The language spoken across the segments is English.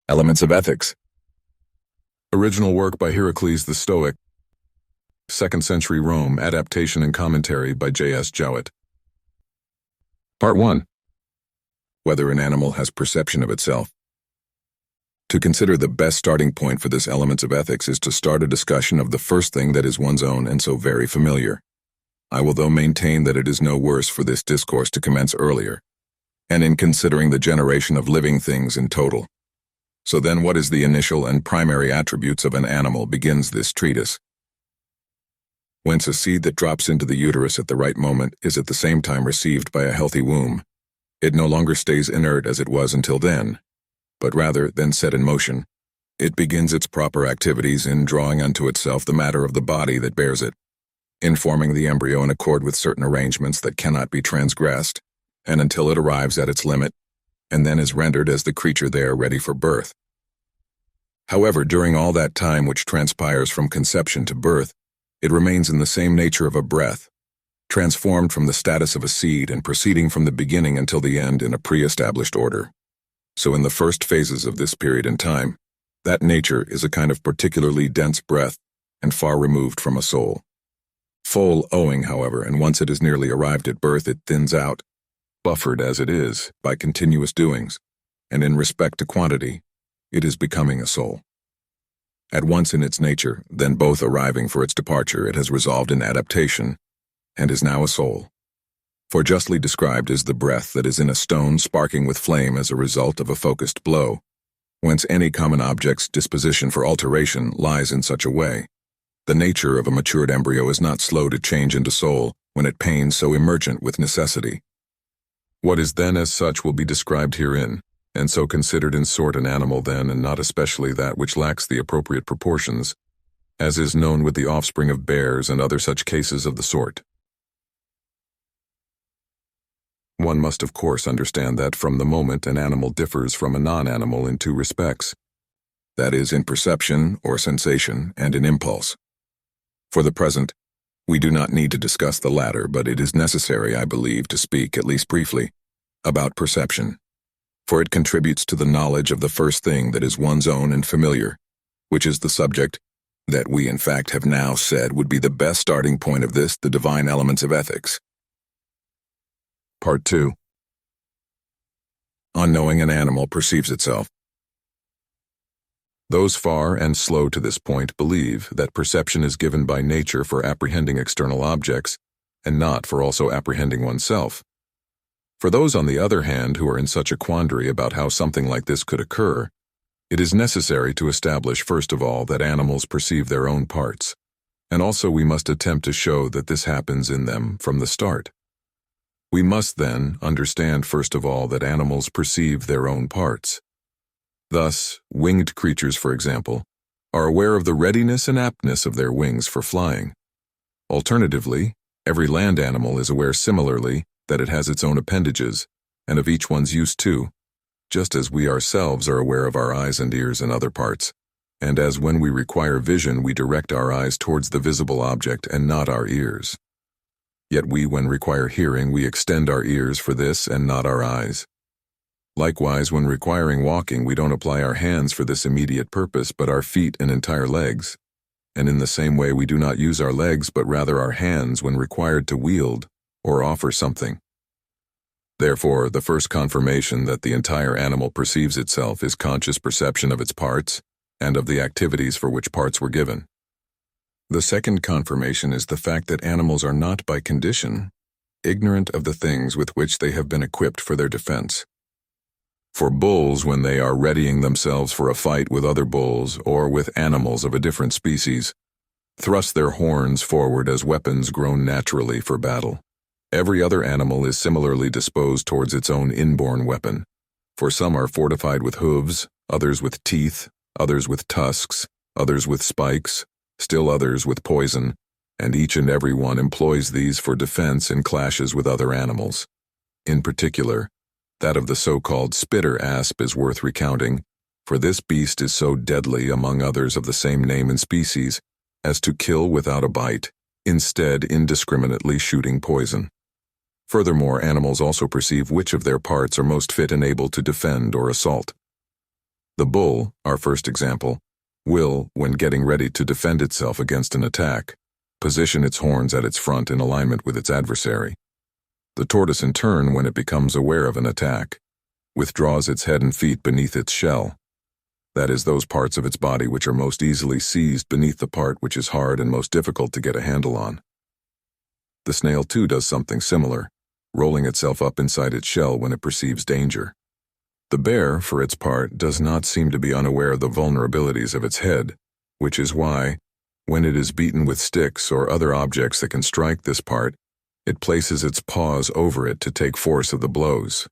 Elements of Ethics. Original work by Hierocles the Stoic. 2nd century Rome, adaptation and commentary by J.S. Jowett. Part 1. Whether an animal has perception of itself. To consider the best starting point for this Elements of Ethics is to start a discussion of the first thing that is one's own and so very familiar. I will though maintain that it is no worse for this discourse to commence earlier, and in considering the generation of living things in total. So then what is the initial and primary attributes of an animal begins this treatise. Whence a seed that drops into the uterus at the right moment is at the same time received by a healthy womb. It no longer stays inert as it was until then, but rather, then set in motion, it begins its proper activities in drawing unto itself the matter of the body that bears it, in forming the embryo in accord with certain arrangements that cannot be transgressed, and until it arrives at its limit, and then is rendered as the creature there ready for birth. However, during all that time which transpires from conception to birth, it remains in the same nature of a breath, transformed from the status of a seed and proceeding from the beginning until the end in a pre-established order. So in the first phases of this period in time, that nature is a kind of particularly dense breath and far removed from a soul. Full owing, however, and once it is nearly arrived at birth, it thins out, buffered as it is by continuous doings, and in respect to quantity, it is becoming a soul. At once in its nature, then both arriving for its departure, it has resolved in adaptation, and is now a soul. For justly described is the breath that is in a stone sparking with flame as a result of a focused blow, whence any common object's disposition for alteration lies in such a way. The nature of a matured embryo is not slow to change into soul when it pains so emergent with necessity. What is then as such will be described herein, and so considered in sort an animal then, and not especially that which lacks the appropriate proportions, as is known with the offspring of bears and other such cases of the sort. One must of course understand that from the moment an animal differs from a non-animal in two respects, that is, in perception or sensation and in impulse. For the present, we do not need to discuss the latter, but it is necessary, I believe, to speak, at least briefly, about perception, for it contributes to the knowledge of the first thing that is one's own and familiar, which is the subject that we in fact have now said would be the best starting point of this, the divine elements of ethics. Part 2. On knowing an animal perceives itself. Those far and slow to this point believe that perception is given by nature for apprehending external objects, and not for also apprehending oneself. For those, on the other hand, who are in such a quandary about how something like this could occur, it is necessary to establish first of all that animals perceive their own parts, and also we must attempt to show that this happens in them from the start. We must then understand first of all that animals perceive their own parts. Thus, winged creatures, for example, are aware of the readiness and aptness of their wings for flying. Alternatively, every land animal is aware similarly that it has its own appendages, and of each one's use too, just as we ourselves are aware of our eyes and ears and other parts, and as when we require vision we direct our eyes towards the visible object and not our ears. Yet we, when require hearing, we extend our ears for this and not our eyes. Likewise, when requiring walking, we don't apply our hands for this immediate purpose, but our feet and entire legs. And in the same way, we do not use our legs, but rather our hands when required to wield or offer something. Therefore, the first confirmation that the entire animal perceives itself is conscious perception of its parts and of the activities for which parts were given. The second confirmation is the fact that animals are not by condition ignorant of the things with which they have been equipped for their defense. For bulls, when they are readying themselves for a fight with other bulls or with animals of a different species, thrust their horns forward as weapons grown naturally for battle. Every other animal is similarly disposed towards its own inborn weapon, for some are fortified with hooves, others with teeth, others with tusks, others with spikes, still others with poison, and each and every one employs these for defense in clashes with other animals. In particular, that of the so-called spitter asp is worth recounting, for this beast is so deadly among others of the same name and species as to kill without a bite, instead indiscriminately shooting poison. Furthermore, animals also perceive which of their parts are most fit and able to defend or assault. The bull, our first example, will, when getting ready to defend itself against an attack, position its horns at its front in alignment with its adversary. The tortoise, in turn, when it becomes aware of an attack, withdraws its head and feet beneath its shell. That is, those parts of its body which are most easily seized beneath the part which is hard and most difficult to get a handle on. The snail too does something similar, rolling itself up inside its shell when it perceives danger. The bear, for its part, does not seem to be unaware of the vulnerabilities of its head, which is why, when it is beaten with sticks or other objects that can strike this part, it places its paws over it to take force of the blows.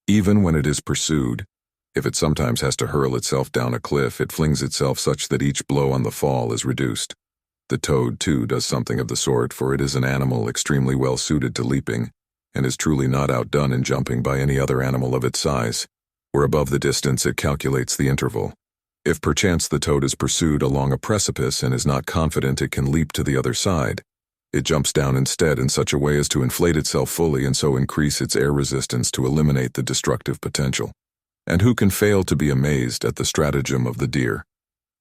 Even when it is pursued, if it sometimes has to hurl itself down a cliff, it flings itself such that each blow on the fall is reduced. The toad, too, does something of the sort, for it is an animal extremely well suited to leaping, and is truly not outdone in jumping by any other animal of its size, where above the distance it calculates the interval. If perchance the toad is pursued along a precipice and is not confident it can leap to the other side, it jumps down instead in such a way as to inflate itself fully and so increase its air resistance to eliminate the destructive potential. And who can fail to be amazed at the stratagem of the deer?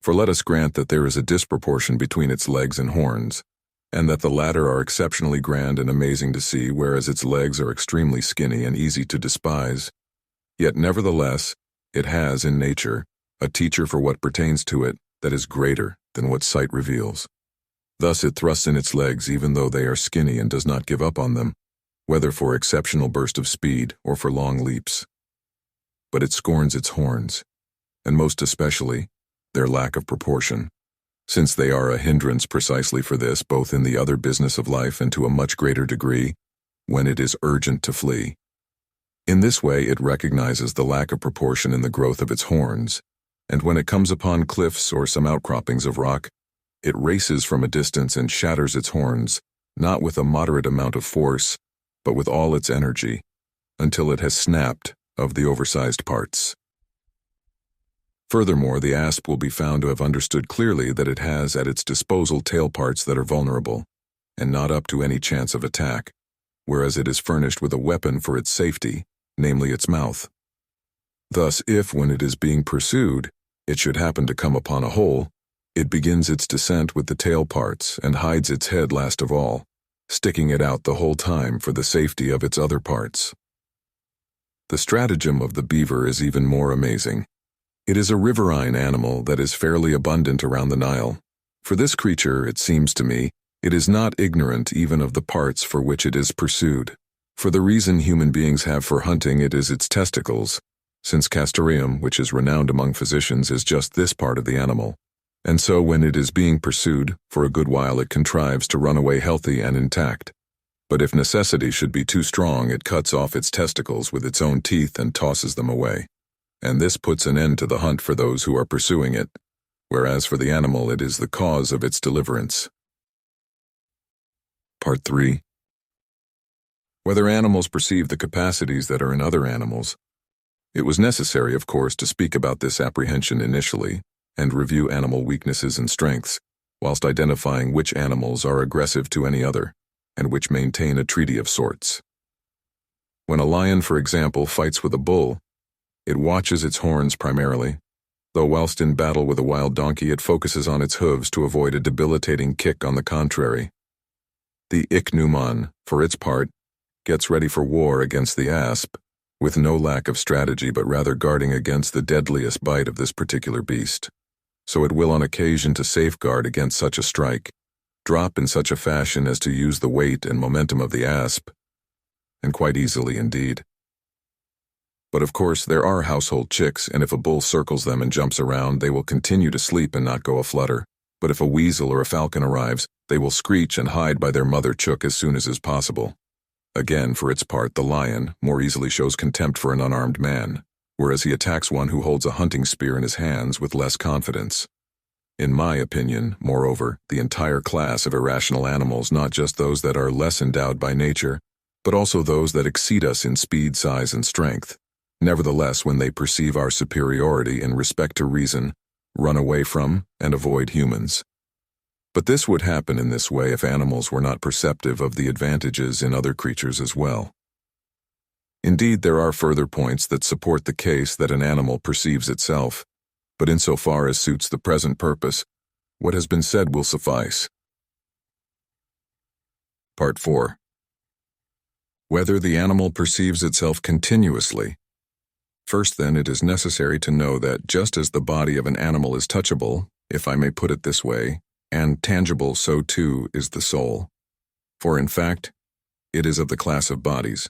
For let us grant that there is a disproportion between its legs and horns, and that the latter are exceptionally grand and amazing to see, whereas its legs are extremely skinny and easy to despise. Yet nevertheless, it has, in nature, a teacher for what pertains to it that is greater than what sight reveals. Thus it thrusts in its legs even though they are skinny and does not give up on them, whether for exceptional burst of speed or for long leaps. But it scorns its horns, and most especially, their lack of proportion, since they are a hindrance precisely for this, both in the other business of life and to a much greater degree, when it is urgent to flee. In this way it recognizes the lack of proportion in the growth of its horns, and when it comes upon cliffs or some outcroppings of rock, it races from a distance and shatters its horns, not with a moderate amount of force, but with all its energy, until it has snapped of the oversized parts. Furthermore, the asp will be found to have understood clearly that it has at its disposal tail parts that are vulnerable, and not up to any chance of attack, whereas it is furnished with a weapon for its safety, namely its mouth. Thus, if, when it is being pursued, it should happen to come upon a hole, it begins its descent with the tail parts and hides its head last of all, sticking it out the whole time for the safety of its other parts. The stratagem of the beaver is even more amazing. It is a riverine animal that is fairly abundant around the Nile. For this creature, it seems to me, it is not ignorant even of the parts for which it is pursued. For the reason human beings have for hunting it is its testicles, since castoreum, which is renowned among physicians, is just this part of the animal. And so when it is being pursued, for a good while it contrives to run away healthy and intact. But if necessity should be too strong, it cuts off its testicles with its own teeth and tosses them away. And this puts an end to the hunt for those who are pursuing it, whereas for the animal it is the cause of its deliverance. Part 3. Whether animals perceive the capacities that are in other animals. It was necessary, of course, to speak about this apprehension initially, and review animal weaknesses and strengths, whilst identifying which animals are aggressive to any other, and which maintain a treaty of sorts. When a lion, for example, fights with a bull, it watches its horns primarily, though whilst in battle with a wild donkey it focuses on its hooves to avoid a debilitating kick on the contrary. The ichneumon, for its part, gets ready for war against the asp, with no lack of strategy but rather guarding against the deadliest bite of this particular beast. So it will on occasion, to safeguard against such a strike, drop in such a fashion as to use the weight and momentum of the asp, and quite easily indeed. But of course there are household chicks, and if a bull circles them and jumps around, they will continue to sleep and not go aflutter. But if a weasel or a falcon arrives, they will screech and hide by their mother chook as soon as is possible. Again, for its part, the lion more easily shows contempt for an unarmed man, whereas he attacks one who holds a hunting spear in his hands with less confidence. In my opinion, moreover, the entire class of irrational animals, not just those that are less endowed by nature, but also those that exceed us in speed, size, and strength, nevertheless, when they perceive our superiority in respect to reason, run away from and avoid humans. But this would happen in this way if animals were not perceptive of the advantages in other creatures as well. Indeed, there are further points that support the case that an animal perceives itself, but insofar as suits the present purpose, what has been said will suffice. Part 4. Whether the animal perceives itself continuously. First, then, it is necessary to know that just as the body of an animal is touchable, if I may put it this way, and tangible, so too is the soul. For in fact, it is of the class of bodies.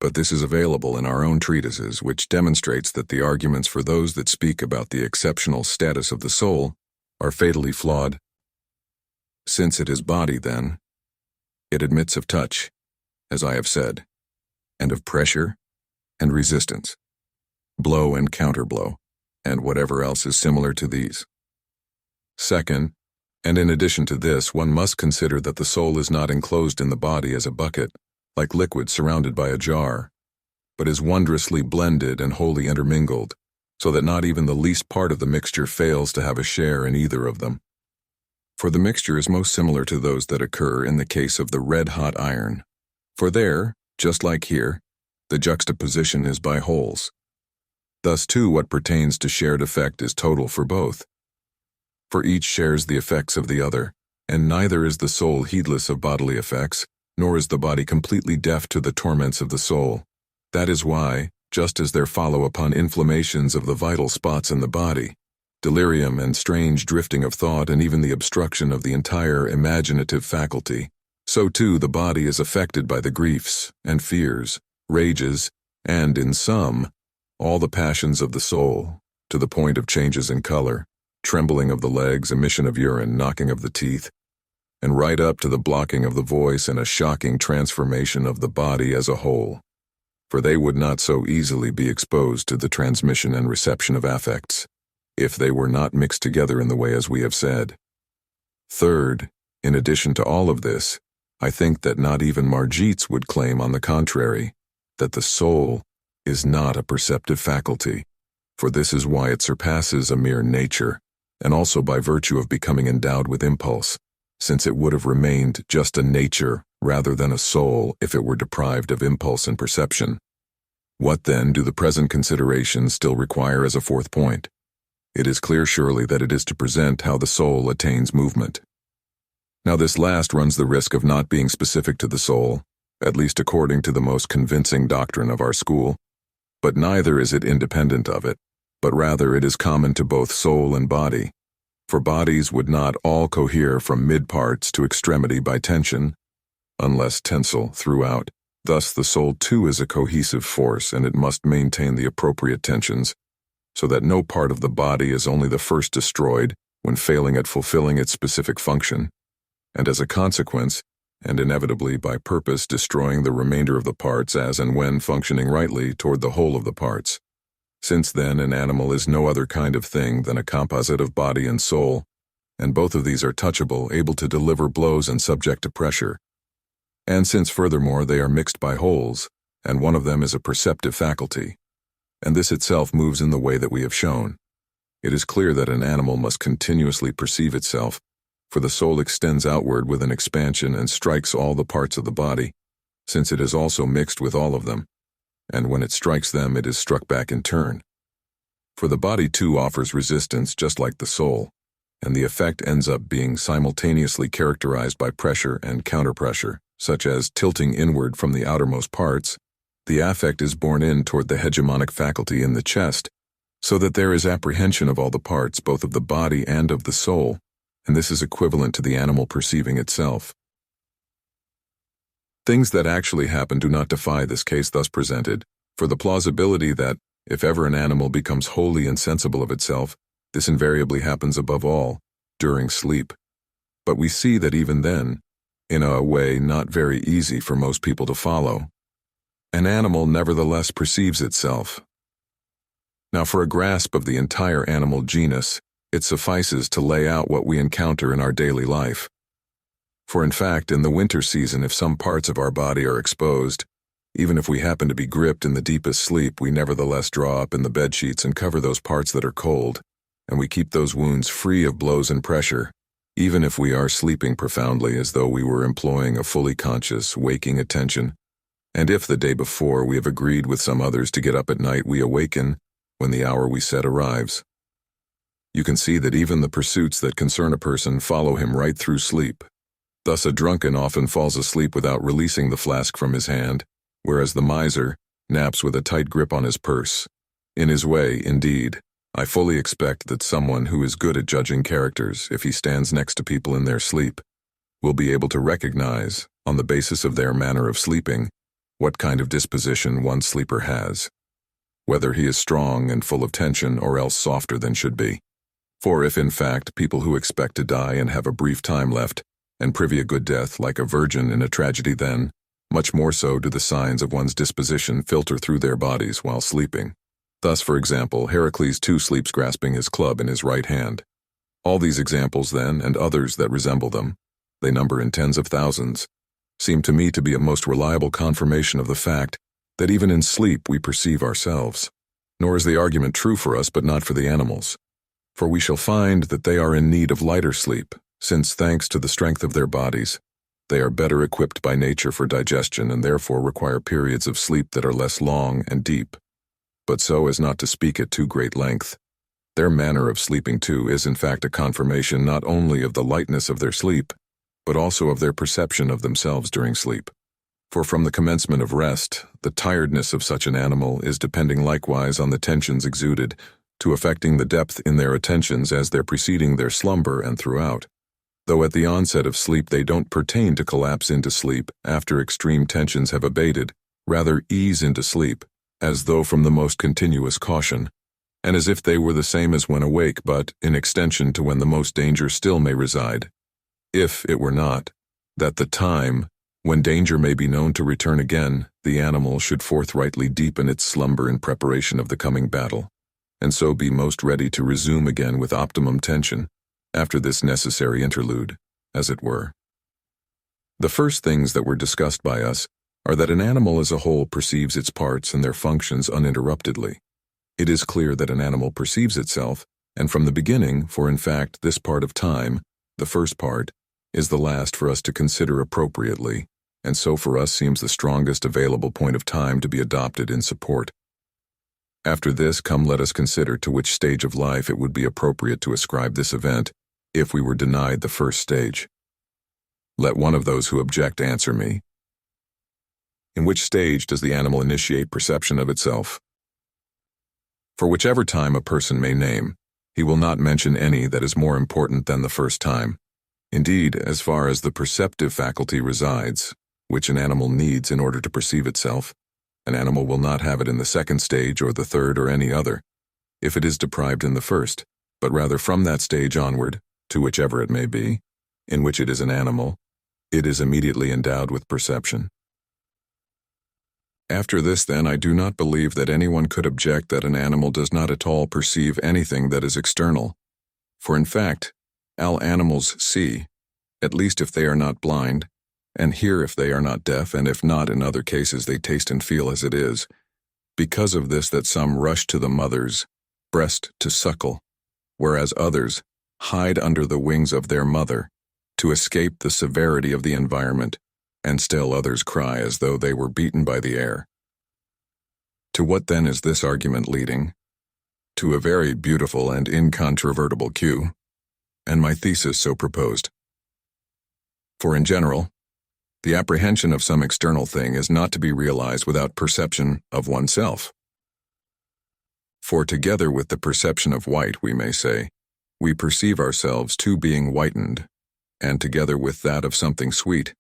But this is available in our own treatises, which demonstrates that the arguments for those that speak about the exceptional status of the soul are fatally flawed. Since it is body, then, it admits of touch, as I have said, and of pressure and resistance, blow and counterblow, and whatever else is similar to these. Second, and in addition to this, one must consider that the soul is not enclosed in the body as a bucket, like liquid surrounded by a jar, but is wondrously blended and wholly intermingled, so that not even the least part of the mixture fails to have a share in either of them. For the mixture is most similar to those that occur in the case of the red-hot iron. For there, just like here, the juxtaposition is by holes. Thus, too, what pertains to shared effect is total for both. For each shares the effects of the other, and neither is the soul heedless of bodily effects, nor is the body completely deaf to the torments of the soul. That is why, just as there follow upon inflammations of the vital spots in the body, delirium and strange drifting of thought and even the obstruction of the entire imaginative faculty, so too the body is affected by the griefs and fears, rages, and, in sum, all the passions of the soul, to the point of changes in color, trembling of the legs, emission of urine, knocking of the teeth, and right up to the blocking of the voice and a shocking transformation of the body as a whole, for they would not so easily be exposed to the transmission and reception of affects, if they were not mixed together in the way as we have said. Third, in addition to all of this, I think that not even Margites would claim, on the contrary, that the soul is not a perceptive faculty, for this is why it surpasses a mere nature, and also by virtue of becoming endowed with impulse, since it would have remained just a nature rather than a soul if it were deprived of impulse and perception. What then do the present considerations still require as a fourth point? It is clear surely that it is to present how the soul attains movement. Now this last runs the risk of not being specific to the soul, at least according to the most convincing doctrine of our school, but neither is it independent of it, but rather it is common to both soul and body. For bodies would not all cohere from mid-parts to extremity by tension, unless tensile throughout. Thus the soul too is a cohesive force, and it must maintain the appropriate tensions, so that no part of the body is only the first destroyed when failing at fulfilling its specific function, and as a consequence, and inevitably by purpose destroying the remainder of the parts as and when functioning rightly toward the whole of the parts. Since then an animal is no other kind of thing than a composite of body and soul, and both of these are touchable, able to deliver blows and subject to pressure. And since furthermore they are mixed by holes, and one of them is a perceptive faculty, and this itself moves in the way that we have shown, it is clear that an animal must continuously perceive itself, for the soul extends outward with an expansion and strikes all the parts of the body, since it is also mixed with all of them, and when it strikes them it is struck back in turn. For the body too offers resistance just like the soul, and the effect ends up being simultaneously characterized by pressure and counterpressure, such as tilting inward from the outermost parts. The affect is borne in toward the hegemonic faculty in the chest, so that there is apprehension of all the parts, both of the body and of the soul, and this is equivalent to the animal perceiving itself. Things that actually happen do not defy this case thus presented, for the plausibility that, if ever an animal becomes wholly insensible of itself, this invariably happens above all, during sleep. But we see that even then, in a way not very easy for most people to follow, an animal nevertheless perceives itself. Now for a grasp of the entire animal genus, it suffices to lay out what we encounter in our daily life. For in fact, in the winter season, if some parts of our body are exposed, even if we happen to be gripped in the deepest sleep, we nevertheless draw up in the bedsheets and cover those parts that are cold, and we keep those wounds free of blows and pressure, even if we are sleeping profoundly as though we were employing a fully conscious, waking attention, And if the day before we have agreed with some others to get up at night, we awaken when the hour we set arrives. You can see that even the pursuits that concern a person follow him right through sleep. Thus a drunken often falls asleep without releasing the flask from his hand, whereas the miser naps with a tight grip on his purse. In his way, indeed, I fully expect that someone who is good at judging characters, if he stands next to people in their sleep, will be able to recognize, on the basis of their manner of sleeping, what kind of disposition one sleeper has, whether he is strong and full of tension or else softer than should be. For if in fact people who expect to die and have a brief time left, and privy a good death like a virgin in a tragedy, then, much more so do the signs of one's disposition filter through their bodies while sleeping. Thus, for example, Hierocles too sleeps grasping his club in his right hand. All these examples then, and others that resemble them, they number in tens of thousands, seem to me to be a most reliable confirmation of the fact that even in sleep we perceive ourselves. Nor is the argument true for us but not for the animals. For we shall find that they are in need of lighter sleep, since thanks to the strength of their bodies, they are better equipped by nature for digestion and therefore require periods of sleep that are less long and deep, but so as not to speak at too great length. Their manner of sleeping too is in fact a confirmation not only of the lightness of their sleep, but also of their perception of themselves during sleep. For from the commencement of rest, the tiredness of such an animal is depending likewise on the tensions exuded, to affecting the depth in their attentions as they're preceding their slumber and throughout. Though at the onset of sleep they don't pertain to collapse into sleep after extreme tensions have abated, rather ease into sleep, as though from the most continuous caution, and as if they were the same as when awake, but in extension to when the most danger still may reside. If it were not, that the time, when danger may be known to return again, the animal should forthrightly deepen its slumber in preparation of the coming battle, and so be most ready to resume again with optimum tension, after this necessary interlude, as it were. The first things that were discussed by us are that an animal as a whole perceives its parts and their functions uninterruptedly. It is clear that an animal perceives itself, and from the beginning, for in fact this part of time, the first part, is the last for us to consider appropriately, and so for us seems the strongest available point of time to be adopted in support. After this, come let us consider to which stage of life it would be appropriate to ascribe this event, if we were denied the first stage. Let one of those who object answer me. In which stage does the animal initiate perception of itself? For whichever time a person may name, he will not mention any that is more important than the first time. Indeed, as far as the perceptive faculty resides, which an animal needs in order to perceive itself, an animal will not have it in the second stage or the third or any other, if it is deprived in the first, but rather from that stage onward, to whichever it may be, in which it is an animal, it is immediately endowed with perception. After this, then, I do not believe that anyone could object that an animal does not at all perceive anything that is external, for in fact, all animals see, at least if they are not blind, and hear if they are not deaf, and if not, in other cases they taste and feel as it is. Because of this that some rush to the mother's breast to suckle, whereas others hide under the wings of their mother to escape the severity of the environment, and still others cry as though they were beaten by the air. To what then is this argument leading? To a very beautiful and incontrovertible cue, and my thesis so proposed. For in general, the apprehension of some external thing is not to be realized without perception of oneself. For together with the perception of white, we may say, we perceive ourselves too being whitened, and together with that of something sweet,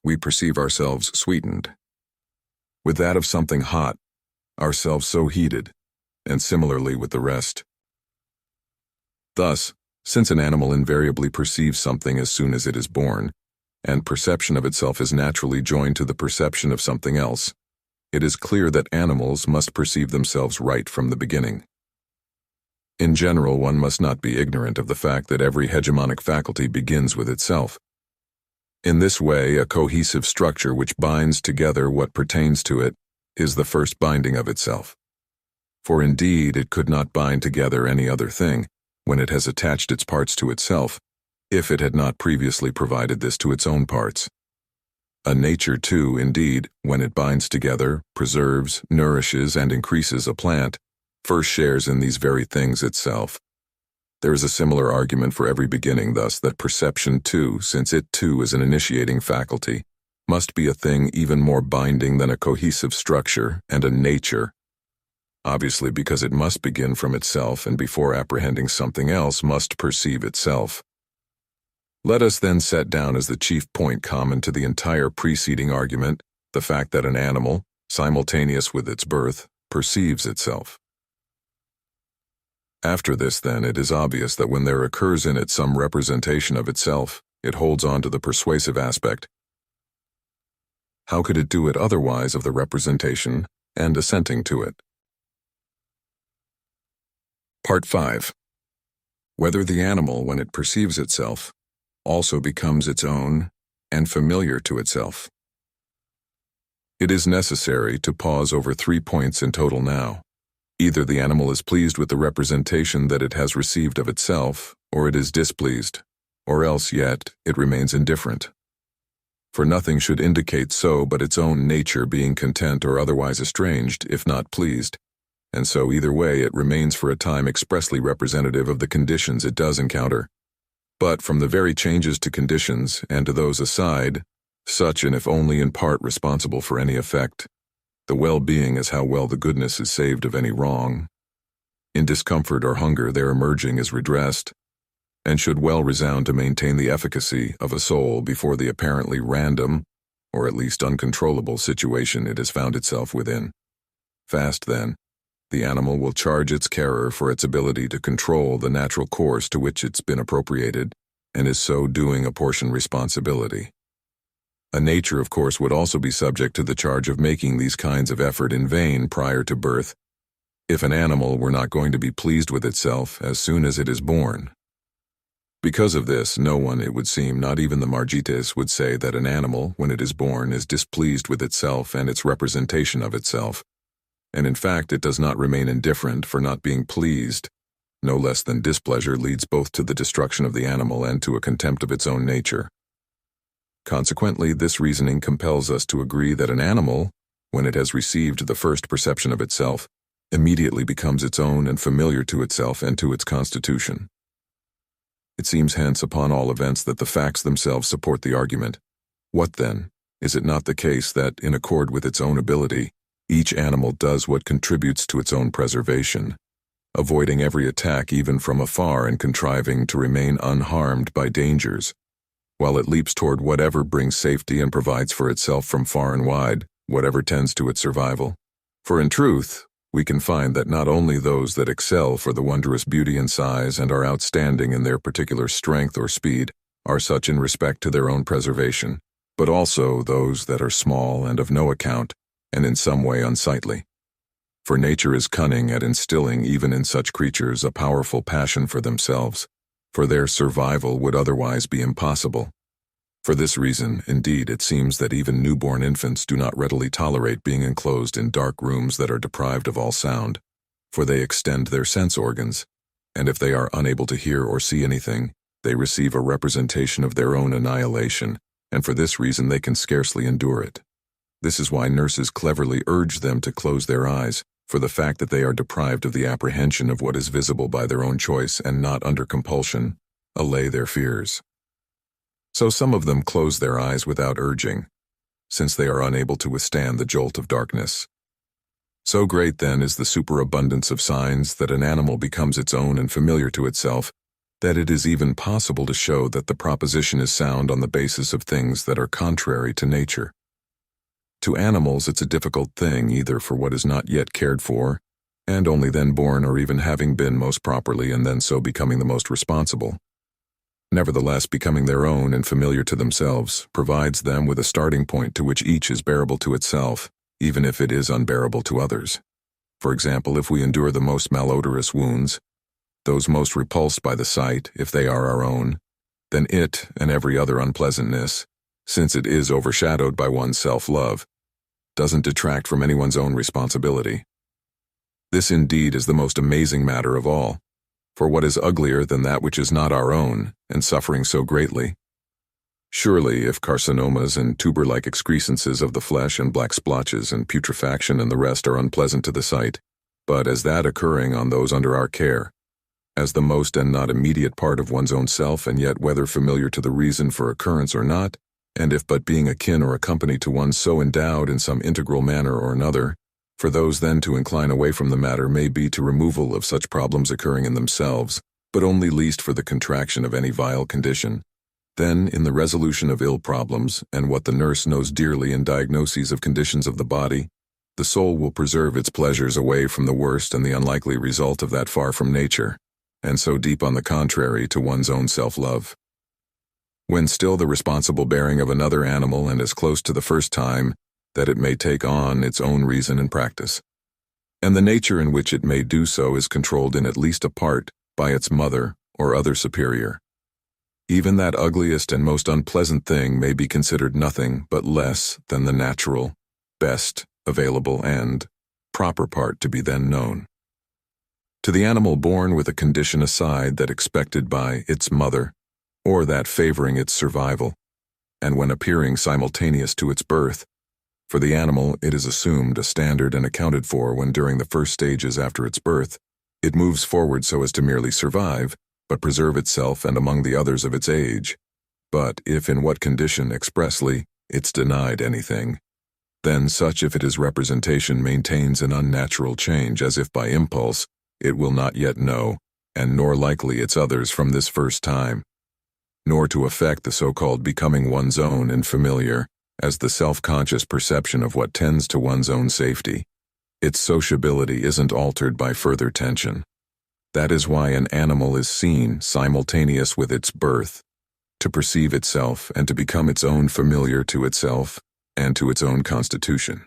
we perceive ourselves sweetened. With that of something hot, ourselves so heated, and similarly with the rest. Thus, since an animal invariably perceives something as soon as it is born, and perception of itself is naturally joined to the perception of something else, it is clear that animals must perceive themselves right from the beginning. In general, one must not be ignorant of the fact that every hegemonic faculty begins with itself. In this way, a cohesive structure which binds together what pertains to it is the first binding of itself. For indeed, it could not bind together any other thing, when it has attached its parts to itself, if it had not previously provided this to its own parts. A nature too, indeed, when it binds together, preserves, nourishes, and increases a plant, first shares in these very things itself. There is a similar argument for every beginning thus that perception too, since it too is an initiating faculty, must be a thing even more binding than a cohesive structure and a nature. Obviously because it must begin from itself and before apprehending something else must perceive itself. Let us then set down as the chief point common to the entire preceding argument the fact that an animal, simultaneous with its birth, perceives itself. After this, then, it is obvious that when there occurs in it some representation of itself, it holds on to the persuasive aspect. How could it do it otherwise of the representation and assenting to it? Part 5. Whether the animal, when it perceives itself, also becomes its own and familiar to itself. It is necessary to pause over 3 points in total now. Either the animal is pleased with the representation that it has received of itself, or it is displeased, or else yet it remains indifferent. For nothing should indicate so but its own nature being content or otherwise estranged, if not pleased, and so either way it remains for a time expressly representative of the conditions it does encounter. But from the very changes to conditions, and to those aside, such and if only in part responsible for any effect, the well-being is how well the goodness is saved of any wrong. In discomfort or hunger their emerging is redressed, and should well resound to maintain the efficacy of a soul before the apparently random, or at least uncontrollable situation it has found itself within. Fast, then, the animal will charge its carer for its ability to control the natural course to which it's been appropriated, and is so doing apportion responsibility. A nature, of course, would also be subject to the charge of making these kinds of effort in vain prior to birth, if an animal were not going to be pleased with itself as soon as it is born. Because of this, no one, it would seem, not even the Margites, would say that an animal, when it is born, is displeased with itself and its representation of itself, and in fact it does not remain indifferent for not being pleased. No less than displeasure leads both to the destruction of the animal and to a contempt of its own nature. Consequently, this reasoning compels us to agree that an animal, when it has received the first perception of itself, immediately becomes its own and familiar to itself and to its constitution. It seems hence upon all events that the facts themselves support the argument. What then? Is it not the case that, in accord with its own ability, each animal does what contributes to its own preservation, avoiding every attack even from afar and contriving to remain unharmed by dangers, while it leaps toward whatever brings safety and provides for itself from far and wide, whatever tends to its survival? For in truth, we can find that not only those that excel for the wondrous beauty and size and are outstanding in their particular strength or speed are such in respect to their own preservation, but also those that are small and of no account, and in some way unsightly. For nature is cunning at instilling even in such creatures a powerful passion for themselves, for their survival would otherwise be impossible. For this reason, indeed, it seems that even newborn infants do not readily tolerate being enclosed in dark rooms that are deprived of all sound, for they extend their sense organs, and if they are unable to hear or see anything, they receive a representation of their own annihilation, and for this reason they can scarcely endure it. This is why nurses cleverly urge them to close their eyes, for the fact that they are deprived of the apprehension of what is visible by their own choice and not under compulsion, allay their fears. So some of them close their eyes without urging, since they are unable to withstand the jolt of darkness. So great, then, is the superabundance of signs that an animal becomes its own and familiar to itself, that it is even possible to show that the proposition is sound on the basis of things that are contrary to nature. To animals it's a difficult thing, either for what is not yet cared for, and only then born, or even having been most properly and then so becoming the most responsible. Nevertheless, becoming their own and familiar to themselves provides them with a starting point to which each is bearable to itself, even if it is unbearable to others. For example, if we endure the most malodorous wounds, those most repulsed by the sight, if they are our own, then it and every other unpleasantness, since it is overshadowed by one's self-love, doesn't detract from anyone's own responsibility. This indeed is the most amazing matter of all, for what is uglier than that which is not our own, and suffering so greatly? Surely, if carcinomas and tuber-like excrescences of the flesh and black splotches and putrefaction and the rest are unpleasant to the sight, but as that occurring on those under our care, as the most and not immediate part of one's own self, and yet whether familiar to the reason for occurrence or not, and if but being akin or accompanied to one so endowed in some integral manner or another, for those then to incline away from the matter may be to removal of such problems occurring in themselves, but only least for the contraction of any vile condition. Then, in the resolution of ill problems, and what the nurse knows dearly in diagnoses of conditions of the body, the soul will preserve its pleasures away from the worst and the unlikely result of that far from nature, and so deep on the contrary to one's own self-love. When still the responsible bearing of another animal and as close to the first time, that it may take on its own reason and practice. And the nature in which it may do so is controlled in at least a part by its mother or other superior. Even that ugliest and most unpleasant thing may be considered nothing but less than the natural, best, available, and proper part to be then known. To the animal born with a condition aside that expected by its mother, or that favoring its survival, and when appearing simultaneous to its birth, for the animal it is assumed a standard and accounted for when during the first stages after its birth, it moves forward so as to merely survive, but preserve itself and among the others of its age. But if in what condition expressly it's denied anything, then such if it is representation maintains an unnatural change as if by impulse, it will not yet know, and nor likely its others from this first time, nor to affect the so-called becoming one's own and familiar, as the self-conscious perception of what tends to one's own safety. Its sociability isn't altered by further tension. That is why an animal is seen simultaneous with its birth, to perceive itself and to become its own familiar to itself and to its own constitution.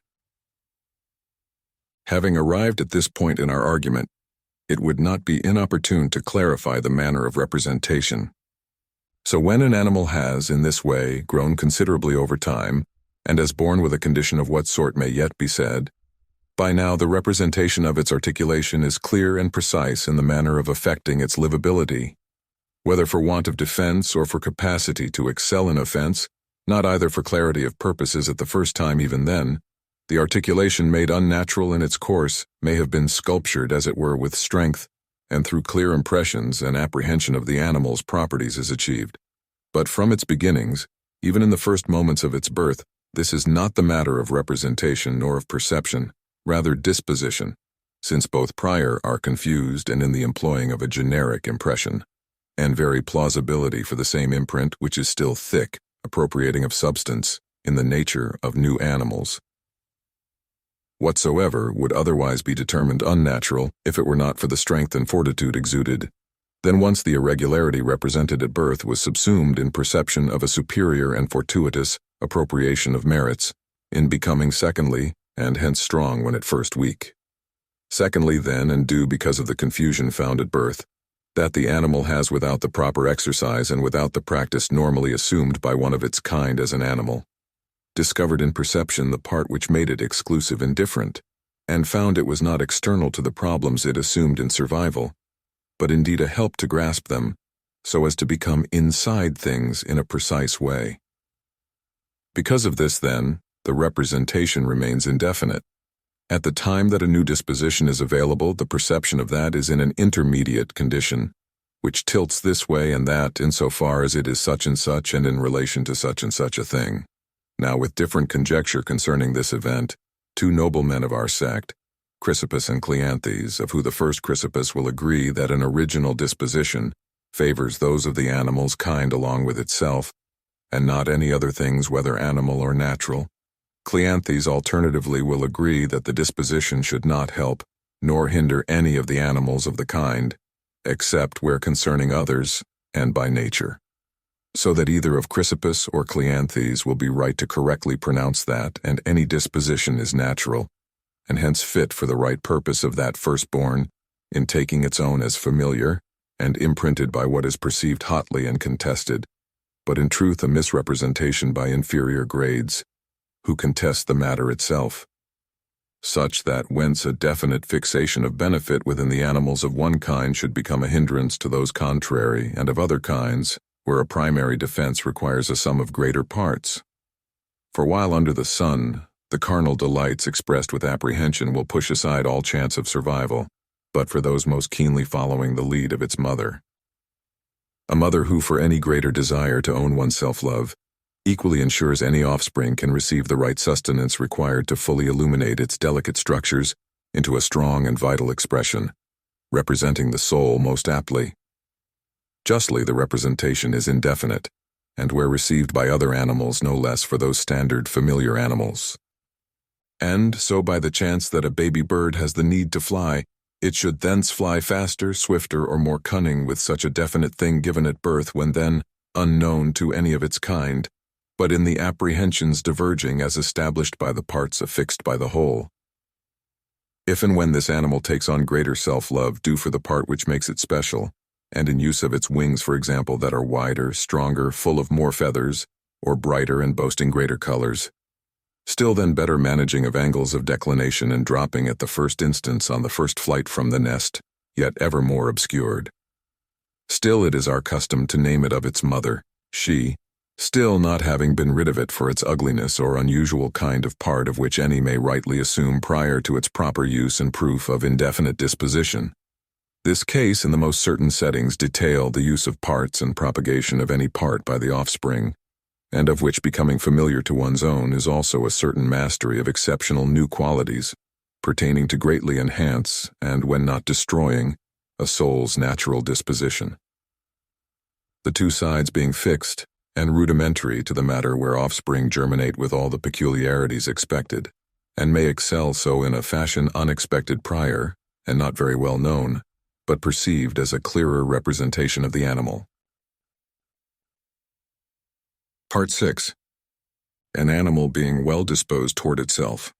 Having arrived at this point in our argument, it would not be inopportune to clarify the manner of representation. So when an animal has, in this way, grown considerably over time, and as born with a condition of what sort may yet be said, by now the representation of its articulation is clear and precise in the manner of affecting its livability, whether for want of defense or for capacity to excel in offense, not either for clarity of purposes at the first time even then, the articulation made unnatural in its course may have been sculptured as it were with strength, and through clear impressions and apprehension of the animal's properties is achieved. But from its beginnings, even in the first moments of its birth, this is not the matter of representation nor of perception, rather disposition, since both prior are confused and in the employing of a generic impression, and very plausibility for the same imprint which is still thick, appropriating of substance, in the nature of new animals. Whatsoever would otherwise be determined unnatural if it were not for the strength and fortitude exuded, then once the irregularity represented at birth was subsumed in perception of a superior and fortuitous appropriation of merits, in becoming secondly, and hence strong when at first weak. Secondly then, and due because of the confusion found at birth, that the animal has without the proper exercise and without the practice normally assumed by one of its kind as an animal, discovered in perception the part which made it exclusive and different, and found it was not external to the problems it assumed in survival, but indeed a help to grasp them, so as to become inside things in a precise way. Because of this, then, the representation remains indefinite. At the time that a new disposition is available, the perception of that is in an intermediate condition, which tilts this way and that insofar as it is such and in relation to such and such a thing. Now, with different conjecture concerning this event, two noblemen of our sect, Chrysippus and Cleanthes, of who the first Chrysippus will agree that an original disposition favors those of the animal's kind along with itself, and not any other things whether animal or natural. Cleanthes alternatively will agree that the disposition should not help, nor hinder any of the animals of the kind, except where concerning others, and by nature. So that either of Chrysippus or Cleanthes will be right to correctly pronounce that and any disposition is natural, and hence fit for the right purpose of that firstborn, in taking its own as familiar, and imprinted by what is perceived hotly and contested, but in truth a misrepresentation by inferior grades, who contest the matter itself, such that whence a definite fixation of benefit within the animals of one kind should become a hindrance to those contrary and of other kinds, where a primary defense requires a sum of greater parts. For while under the sun, the carnal delights expressed with apprehension will push aside all chance of survival, but for those most keenly following the lead of its mother. A mother who, for any greater desire to own one's self-love, equally ensures any offspring can receive the right sustenance required to fully illuminate its delicate structures into a strong and vital expression, representing the soul most aptly. Justly, the representation is indefinite, and where received by other animals no less for those standard familiar animals. And so by the chance that a baby bird has the need to fly, it should thence fly faster, swifter, or more cunning with such a definite thing given at birth when then unknown to any of its kind, but in the apprehensions diverging as established by the parts affixed by the whole. If and when this animal takes on greater self-love due for the part which makes it special, and in use of its wings, for example, that are wider, stronger, full of more feathers, or brighter and boasting greater colors, still then better managing of angles of declination and dropping at the first instance on the first flight from the nest, yet ever more obscured. Still it is our custom to name it of its mother, she, still not having been rid of it for its ugliness or unusual kind of part of which any may rightly assume prior to its proper use and proof of indefinite disposition. This case in the most certain settings detail the use of parts and propagation of any part by the offspring, and of which becoming familiar to one's own is also a certain mastery of exceptional new qualities, pertaining to greatly enhance, and when not destroying, a soul's natural disposition. The two sides being fixed, and rudimentary to the matter where offspring germinate with all the peculiarities expected, and may excel so in a fashion unexpected prior, and not very well known, but perceived as a clearer representation of the animal. Part 6. An animal being well disposed toward itself.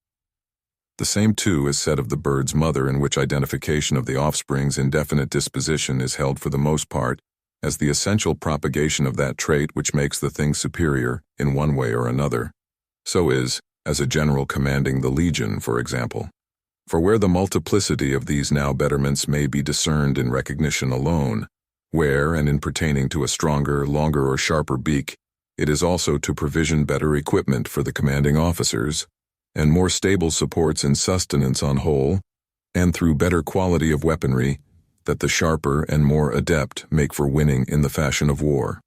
The same too is said of the bird's mother, in which identification of the offspring's indefinite disposition is held for the most part as the essential propagation of that trait which makes the thing superior in one way or another. So is, as a general commanding the legion, for example. For where the multiplicity of these now betterments may be discerned in recognition alone, where, and in pertaining to a stronger, longer, or sharper beak, it is also to provision better equipment for the commanding officers, and more stable supports and sustenance on whole, and through better quality of weaponry, that the sharper and more adept make for winning in the fashion of war.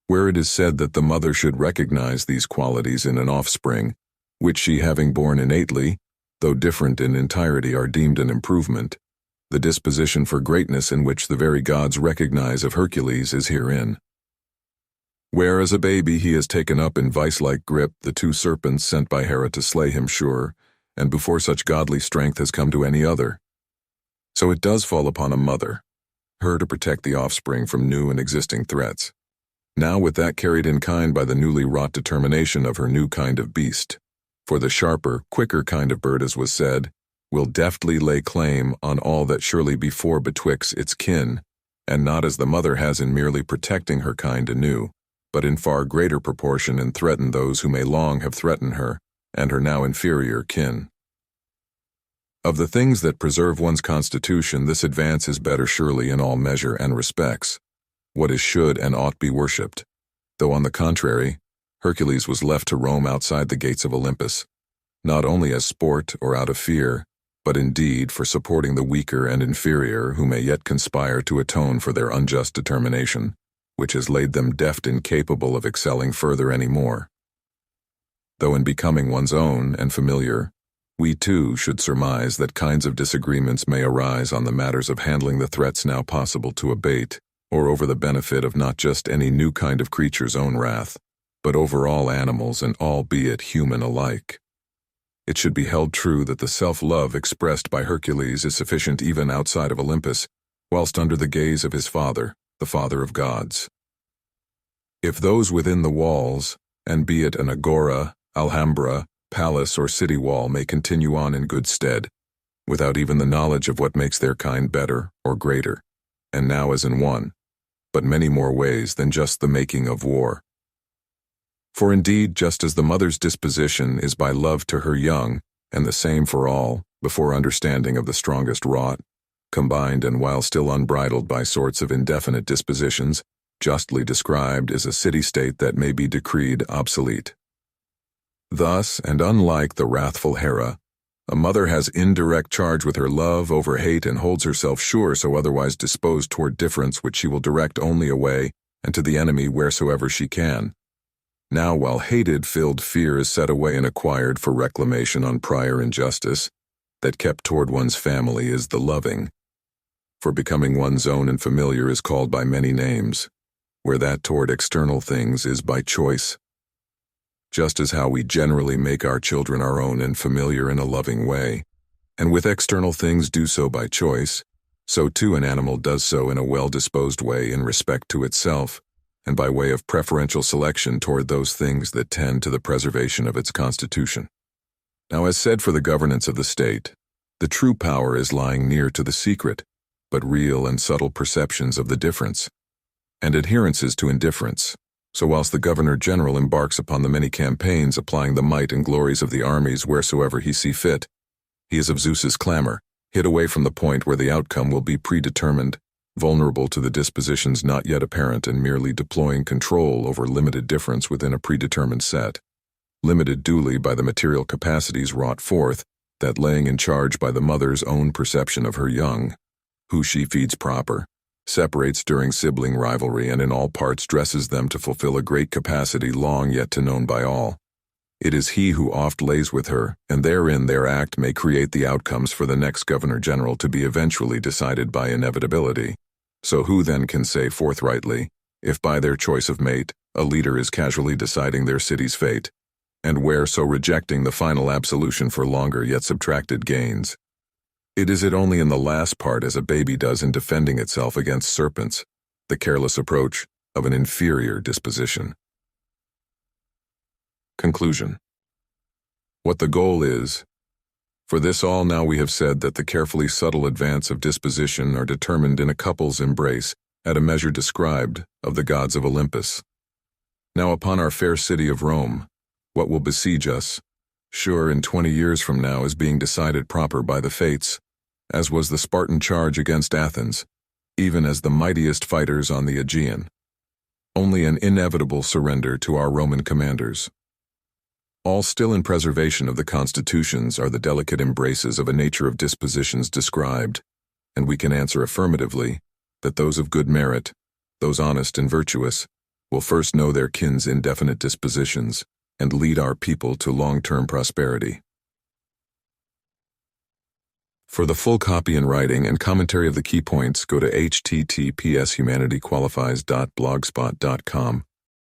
Where it is said that the mother should recognize these qualities in an offspring, which she having borne innately, though different in entirety are deemed an improvement, the disposition for greatness in which the very gods recognize of Hercules is herein. Where as a baby he has taken up in vice-like grip the two serpents sent by Hera to slay him sure, and before such godly strength has come to any other. So it does fall upon a mother, her to protect the offspring from new and existing threats. Now with that carried in kind by the newly wrought determination of her new kind of beast. For the sharper, quicker kind of bird, as was said, will deftly lay claim on all that surely before betwixt its kin, and not as the mother has in merely protecting her kind anew, but in far greater proportion in threaten those who may long have threatened her, and her now inferior kin. Of the things that preserve one's constitution, this advance is better surely in all measure and respects, what is should and ought be worshipped, though on the contrary, Hercules was left to roam outside the gates of Olympus, not only as sport or out of fear, but indeed for supporting the weaker and inferior who may yet conspire to atone for their unjust determination, which has laid them deft incapable of excelling further any more. Though in becoming one's own and familiar, we too should surmise that kinds of disagreements may arise on the matters of handling the threats now possible to abate, or over the benefit of not just any new kind of creature's own wrath, but over all animals and all be it human alike. It should be held true that the self-love expressed by Hercules is sufficient even outside of Olympus, whilst under the gaze of his father, the father of gods. If those within the walls, and be it an agora, alhambra, palace, or city wall, may continue on in good stead, without even the knowledge of what makes their kind better or greater, and now as in one, but many more ways than just the making of war. For indeed, just as the mother's disposition is by love to her young, and the same for all, before understanding of the strongest wrought, combined and while still unbridled by sorts of indefinite dispositions, justly described, is a city-state that may be decreed obsolete. Thus, and unlike the wrathful Hera, a mother has indirect charge with her love over hate and holds herself sure so otherwise disposed toward difference which she will direct only away and to the enemy wheresoever she can. Now while hated-filled fear is set away and acquired for reclamation on prior injustice, that kept toward one's family is the loving. For becoming one's own and familiar is called by many names, where that toward external things is by choice. Just as how we generally make our children our own and familiar in a loving way, and with external things do so by choice, so too an animal does so in a well-disposed way in respect to itself, and by way of preferential selection toward those things that tend to the preservation of its constitution. Now, as said for the governance of the state, the true power is lying near to the secret, but real and subtle perceptions of the difference, and adherences to indifference. So whilst the Governor-General embarks upon the many campaigns applying the might and glories of the armies wheresoever he see fit, he is of Zeus's clamor, hid away from the point where the outcome will be predetermined, vulnerable to the dispositions not yet apparent and merely deploying control over limited difference within a predetermined set, limited duly by the material capacities wrought forth, that laying in charge by the mother's own perception of her young, who she feeds proper, separates during sibling rivalry and in all parts dresses them to fulfill a great capacity long yet to known by all. It is he who oft lays with her, and therein their act may create the outcomes for the next Governor-General to be eventually decided by inevitability. So who then can say forthrightly, if by their choice of mate, a leader is casually deciding their city's fate, and where so rejecting the final absolution for longer yet subtracted gains? It is only in the last part as a baby does in defending itself against serpents, the careless approach of an inferior disposition. Conclusion. What the goal is. For this all now we have said that the carefully subtle advance of disposition are determined in a couple's embrace at a measure described of the gods of Olympus. Now upon our fair city of Rome, what will besiege us, sure in 20 years from now is being decided proper by the fates, as was the Spartan charge against Athens, even as the mightiest fighters on the Aegean. Only an inevitable surrender to our Roman commanders. All still in preservation of the constitutions are the delicate embraces of a nature of dispositions described, and we can answer affirmatively that those of good merit, those honest and virtuous, will first know their kin's indefinite dispositions and lead our people to long-term prosperity. For the full copy in writing and commentary of the key points, go to https://humanityqualifies.blogspot.com.